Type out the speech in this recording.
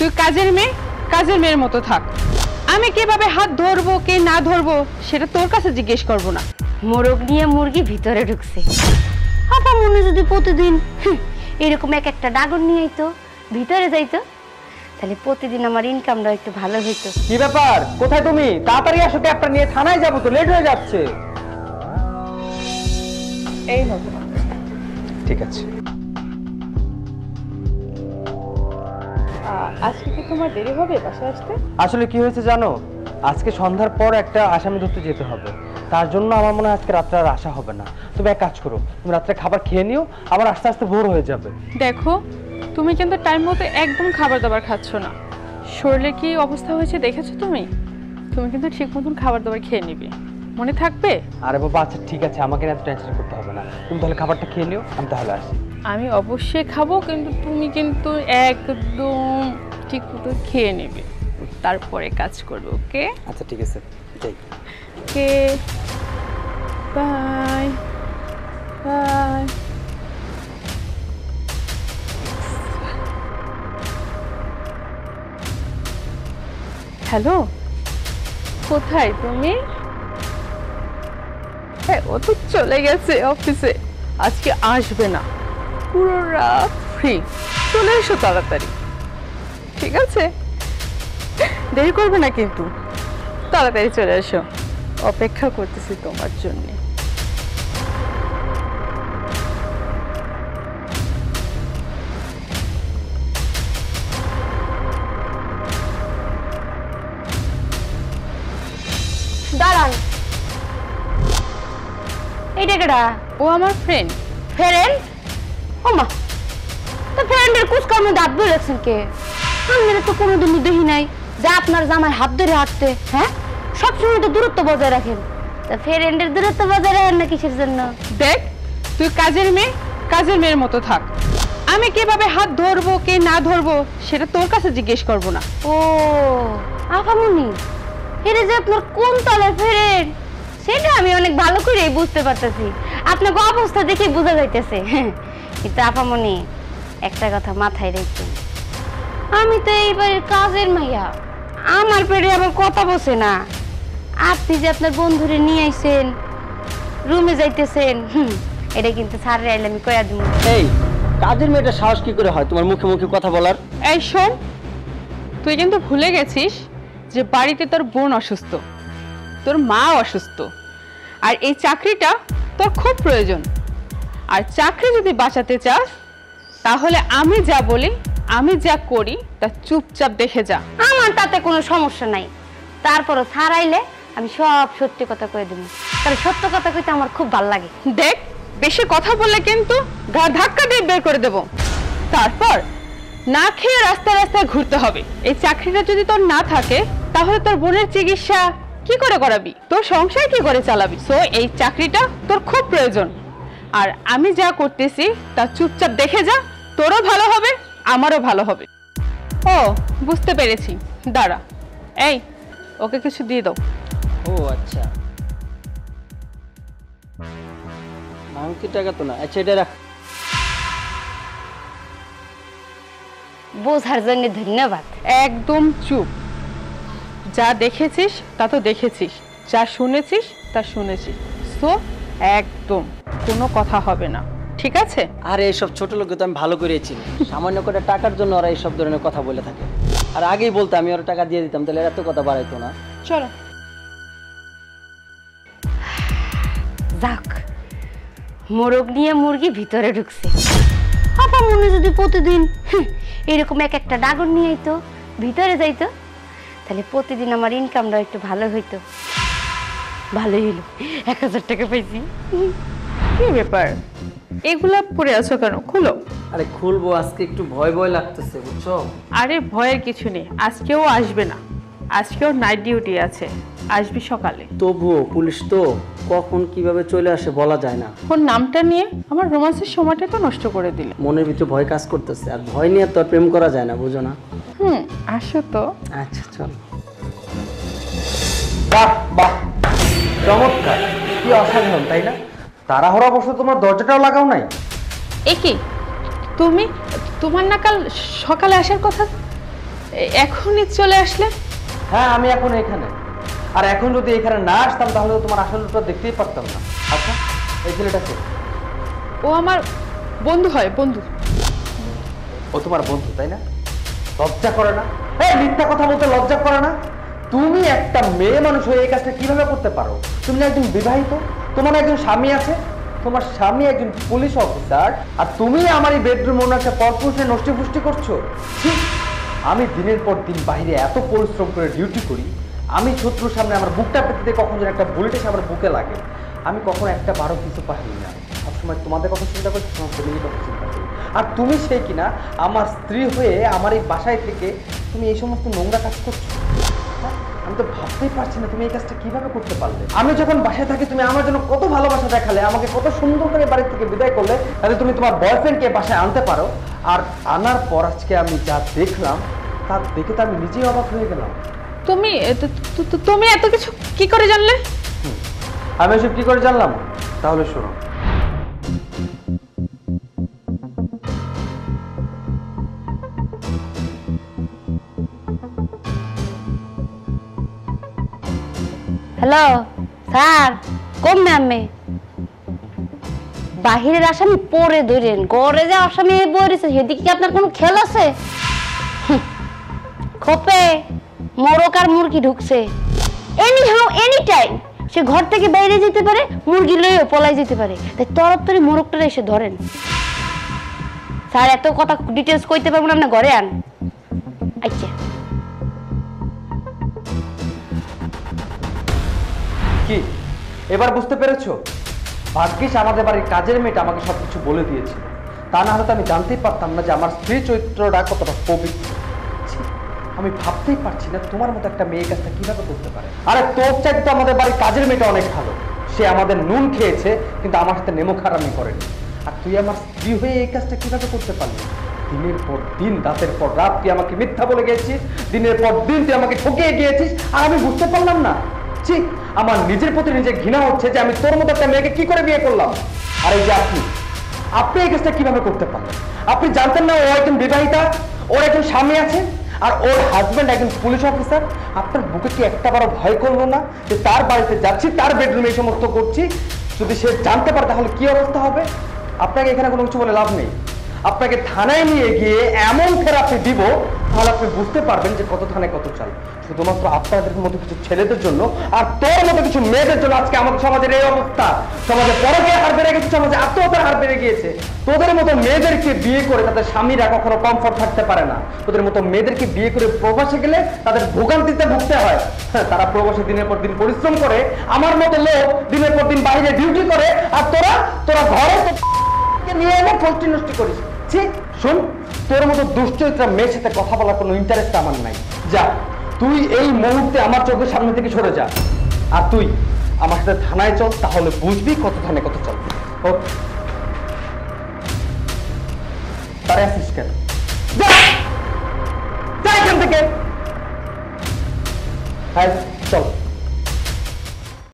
তুই কাজের মেয়ের মতো থাক। আমি কিভাবে হাত ধরবো কে না ধরবো সেটা তোর কাছে জিজ্ঞেস করব না। মোরগ নিয়ে মুরগি ভিতরে ঢুকছে। আপা মনে যদি প্রতিদিন এরকম এক একটা ডাগর নিয়ে আইতো, ভিতরে যাইতো, তাহলে প্রতিদিন আমার ইনকামটা একটু ভালো হইতো। কি ব্যাপার, কোথায় তুমি? তাড়াতাড়ি আসো, ক্যাবটা নিয়ে থানায় যাবো তো, লেট হয়ে যাচ্ছে। এই হবে। ঠিক আছে। আজকে কি তোমার দেরি হবে বাসায় আসতে? আসলে কি হয়েছে জানো, আজকে সন্ধ্যার পর একটা আসামি ধরতে যেতে হবে, তার জন্য আমার মনে হয় আজকে রাত্রে আর আসা হবে না। তুমি এক কাজ করো, তুমি রাত্রে খাবার খেয়ে নিও, আবার আস্তে আস্তে ভোর হয়ে যাবে। দেখো তুমি কিন্তু টাইম মতো একদম খাবার দাবার খাচ্ছ না। শরীরে কি অবস্থা হয়েছে দেখেছো তুমি? তুমি কিন্তু ঠিক মতন খাবার দাবার খেয়ে নিবে, মনে থাকবে? আরে বাবা আচ্ছা ঠিক আছে, আমাকে এত টেনশন করতে হবে না, তুমি তাহলে খাবারটা খেয়ে নিও, আমি তাহলে আসি। আমি অবশ্যই খাবো, কিন্তু তুমি কিন্তু একদম ঠিক মতো খেয়ে নেবে, তারপরে কাজ করবে। ওকে? আচ্ছা ঠিক আছে, যাই। ওকে, বাই বাই। হ্যালো, কোথায় তুমি? হ্যাঁ, ও তো চলে গেছে অফিসে, আজকে আসবে না, পুরো রাত ফ্রি। চলে এসো তাড়াতাড়ি, ঠিক আছে? দেরি করবে না কিন্তু, তাড়াতাড়ি চলে এসো, অপেক্ষা করতেছি তোমার জন্য। দাঁড়ান, এইটা কেডা? ও আমার ফ্রেন্ড। ফ্রেন্ড? ওমা, তো ফ্রেন্ডের কুচকামে দাঁত ধরে রাখছেন কে? আমি তো কোনোদিনও দেখি নাই যে আপনার জামাই হাত ধরে হাঁটতে। হ্যাঁ, সবসময় তো দূরত্ব বজায় রাখেন, তা ফ্রেন্ডের দূরত্ব বজায় রাখেন না কিসের জন্য? দেখ, তুই কাজের মেয়ের মতো থাক। আমি কিভাবে হাত ধরবো কে না ধরবো সেটা তোর কাছে জিজ্ঞেস করব না। ও আফামনি, এটা যে আপনার কোন তলার ফ্রেন্ড সেটা আমি অনেক ভালো করেই বুঝতে পারতেছি, আপনার অবস্থা দেখে বোঝা যাইতেছে। কিন্তু আফামনি, একটা কথা মাথায় রেখেছেন, আমি তো এইবারে কাজের মাইয়া, আমার পেটে আবার কথা বসে না। আপনি যে আপনার বন্ধুরে নিয়ে আইছেন, রুমে যাইতেছেন, এটা কিন্তু স্যারের আইলে আমি কয়া দিব। এই কাজের মেয়েটা সাহস কি করে হয় তোমার মুখে মুখে কথা বলার? এই শোন, তুই কিন্তু ভুলে গেছিস যে বাড়িতে তোর বোন অসুস্থ, তোর মা অসুস্থ, আর এই চাকরিটা তোর খুব প্রয়োজন। আর চাকরি যদি বাঁচাতে চাস তাহলে আমি যা বলি, আমি যা করি তা চুপচাপ দেখে যা। আমার তাতে কোনো সমস্যা নাই, তারপরও স্যার আইলে আমি সব সত্যি কথা কয়ে দেবো, কারণ সত্য কথা কইতে আমার খুব ভালো লাগে। দেখ, বেশি কথা বললে কিন্তু গা ধাক্কা দিয়ে বের করে দেব, তারপর না খেয়ে রাস্তায় রাস্তায় ঘুরতে হবে। এই চাকরিটা যদি তোর না থাকে তাহলে তোর বোনের চিকিৎসা কি করে করাবি, তোর সংসার কি করে চালাবি? সো এই চাকরিটা তোর খুব প্রয়োজন, আর আমি যা করতেছি তা চুপচাপ দেখে যা, তোরও ভালো হবে আমারও ভালো হবে। ও বুঝতে পেরেছি, দাঁড়া, এই ওকে কিছু দিয়ে দাও। ও আচ্ছা, মাংকি টাকা তো না, আচ্ছা এটা রাখ। বোঝার জন্য ধন্যবাদ। একদম চুপ, যা দেখেছিস তা তো দেখেছিস, যা শুনেছিস তা শুনেছিস, সো একদম কোনো কথা হবে না, ঠিক আছে? আর এইসব ছোট লোক তো আমি ভালো করেছি, সামান্য করে টাকার জন্য ওরা এইসব ধরনের কথা বলে থাকে। আর আগেই বলতে আমি ওরা টাকা দিয়ে দিতাম, তাহলে এত কথা বাড়াইতো না। চলো। যাক, মোরগ নিয়ে মুরগি ভিতরে ঢুকছে। আপা মনে যদি প্রতিদিন এরকম এক একটা ডাগর নিয়ে আইতো, ভিতরে যাইতো, তাহলে প্রতিদিন আমার ইনকামটা একটু ভালো হইতো। ভালোই হইলো, 1000 টাকা পাইছি। কি ব্যাপার, এগুলা পরে আছো কেন? খুলো। আরে খুলবো, আজকে একটু ভয় ভয় লাগতেছে বুঝছো। আরে ভয়ের কিছু নেই, আজকেও আসবে না, আজকেও নাইট ডিউটি আছে, আসবি সকালে। তবুও পুলিশ তো কখন কিভাবে চলে আসে বলা যায় না। ওর নামটা নিয়ে আমার রোমান্সের সময়টা তো নষ্ট করে দিলে। মনের ভিতরে ভয় কাজ করতেছে, আর ভয় নিয়ে তো আর প্রেম করা যায় না, বুঝো না? আসো তো। আচ্ছা চল। বাহ বাহ, চমৎকার, কি অসাধারণ তাই না? তাড়াহুড়া অবশ্য তোমার দরজাটাও লাগাও নাই। এ কি, তোমার না কাল সকালে আসার কথা? এখনই চলে আসলে? হ্যাঁ, আমি এখন এখানে। আর এখন যদি এখানে না আসতাম তাহলে তো তোমার আসল রূপটা দেখতেই পারতাম না। আচ্ছা, এই ছেলেটাকে? ও আমার বন্ধু হয়, বন্ধু। ও তোমার বন্ধু, তাই না? লজ্জা করে না? এই মিথ্যা কথা বলতে লজ্জা করে না? তুমি একটা মেয়ে মানুষ হয়ে এই কাজটা কিভাবে করতে পারো? তুমি না একজন বিবাহিত, তোমার একজন স্বামী আছে, তোমার স্বামী একজন পুলিশ অফিসার, আর তুমি আমার এই বেডরুম অন্য একটা পরপুরুষে নষ্টি ফুষ্টি করছো। ঠিক, আমি দিনের পর দিন বাইরে এত পরিশ্রম করে ডিউটি করি, আমি শত্রুর সামনে আমার বুকটা পেতে কখন যেন একটা বুলেট এসে আমার বুকে লাগে, আমি কখনো একটা বারো কিছু পাইনি না। সবসময় তোমাদের কথা চিন্তা করছি, তোমার ফ্যামিলির কথা চিন্তা করি। আর তুমি সেই কিনা আমার স্ত্রী হয়ে আমার এই বাসায় থেকে তুমি এই সমস্ত নোংরা কাজ করছো। হ্যাঁ? আমি তো ভাবতেই পারছি না তুমি এই কাজটা কিভাবে করতে পারলে। আমি যখন বাসায় থাকি তুমি আমার জন্য কত ভালোবাসা দেখালে, আমাকে কত সুন্দর করে বাড়ি থেকে বিদায় করলে, তাহলে তুমি তোমার বয়ফ্রেন্ডকে বাসায় আনতে পারো। আর আনার পর আজকে আমি যা দেখলাম তা দেখে তো আমি নিজেই অবাক হয়ে গেলাম। তুমি এত কিছু কি করে জানলে? আমি এসব কি করে জানলাম? তাহলে শোনো। হ্যালো স্যার, কম ম্যামে বাহিরের আসামি পরে ধরেন, ঘরে যে আসামি বলেছে সেদিকে কি আপনার কোনো খেয়াল আছে? খোপে মোরক আর মুরগি ঢুকছে, এনি হাউ এনি টাইম সে ঘর থেকে বাইরে যেতে পারে, মুরগি লইও পলাই যেতে পারে, তাই তরতরি মোরগটা এসে ধরেন। স্যার এত কথা ডিটেলস কইতে পারবো না, আপনি ঘরে আন। আচ্ছা, কি এবার বুঝতে পেরেছো? ভাগ্যিস আমাদের বাড়ির কাজের মেয়েটা আমাকে সবকিছু বলে দিয়েছিল, তা না হলে তো আমি জানতেই পারতাম না যে আমার স্ত্রী চরিত্রটা কতটা পবিত্র। ছি, আমি ভাবতেই পারছি না তোমার মতো একটা মেয়ে কাজটা কিভাবে করতে পারে। আরে তোর চাইতে তো আমাদের বাড়ির কাজের মেয়েটা অনেক ভালো, সে আমাদের নুন খেয়েছে কিন্তু আমার সাথে নেমো খারামি করেনি। আর তুই আমার স্ত্রী হয়ে এই কাজটা কিভাবে করতে পারলি? দিনের পর দিন, রাতের পর রাত তুই আমাকে মিথ্যা বলে গিয়েছিস, দিনের পর দিন তুই আমাকে ঠকিয়ে গিয়েছিস, আর আমি বুঝতে পারলাম না। ঠিক, আমার নিজের প্রতি নিজে ঘৃণা হচ্ছে যে আমি তোর মতো একটা মেয়েকে কি করে বিয়ে করলাম। আর এই যে আপনি এই কাজটা কিভাবে করতে পারলেন? আপনি জানতেন না ও একজন বিবাহিতা, ওর একজন স্বামী আছে, আর ওর হাজব্যান্ড একজন পুলিশ অফিসার। আপনার বুকে কি একটা বারো ভয় করলো না যে তার বাড়িতে যাচ্ছি, তার বেডরুমে এই সমস্ত করছি? যদি সে জানতে পারে তাহলে কি অবস্থা হবে? আপনাকে এখানে কোনো কিছু বলে লাভ নেই, আপনাকে থানায় নিয়ে গিয়ে এমন থেরাপি দিব তাহলে আপনি বুঝতে পারবেন যে কত থানায় কত চাল। শুধুমাত্র আপনাদের মতো কিছু ছেলেদের জন্য আর তোর মতো কিছু মেয়েদের জন্য আজকে আমাদের সমাজের এই অবস্থা। সমাজে পরকীয়ার হার বেড়ে গেছে, সমাজে আত্মহত্যার হার বেড়ে গিয়েছে। তোদের মতো মেয়েদেরকে বিয়ে করে তাদের স্বামীরা কখনো কমফর্ট থাকতে পারে না। তোদের মতো মেয়েদেরকে বিয়ে করে প্রবাসে গেলে তাদের ভোগান্তিতে ভুগতে হয়। হ্যাঁ, তারা প্রবাসে দিনের পর দিন পরিশ্রম করে, আমার মতো লোক দিনের পর দিন বাইরে ডিউটি করে, আর তোরা ঘরে নিয়ে এনে ফষ্টি নষ্টি করিস। ঠিক, শোন, তোর মতো দুশ্চরিত্রা মেয়ের সাথে কথা বলার কোনো ইন্টারেস্ট আমার নাই। যা, তুই এই মুহূর্তে আমার চোখের সামনে থেকে সরে যা, আর তুই আমার সাথে থানায় চল, তাহলে বুঝবি কত থানায় কত চল। ওকে, তারে আসিস কেন? যা এখান থেকে।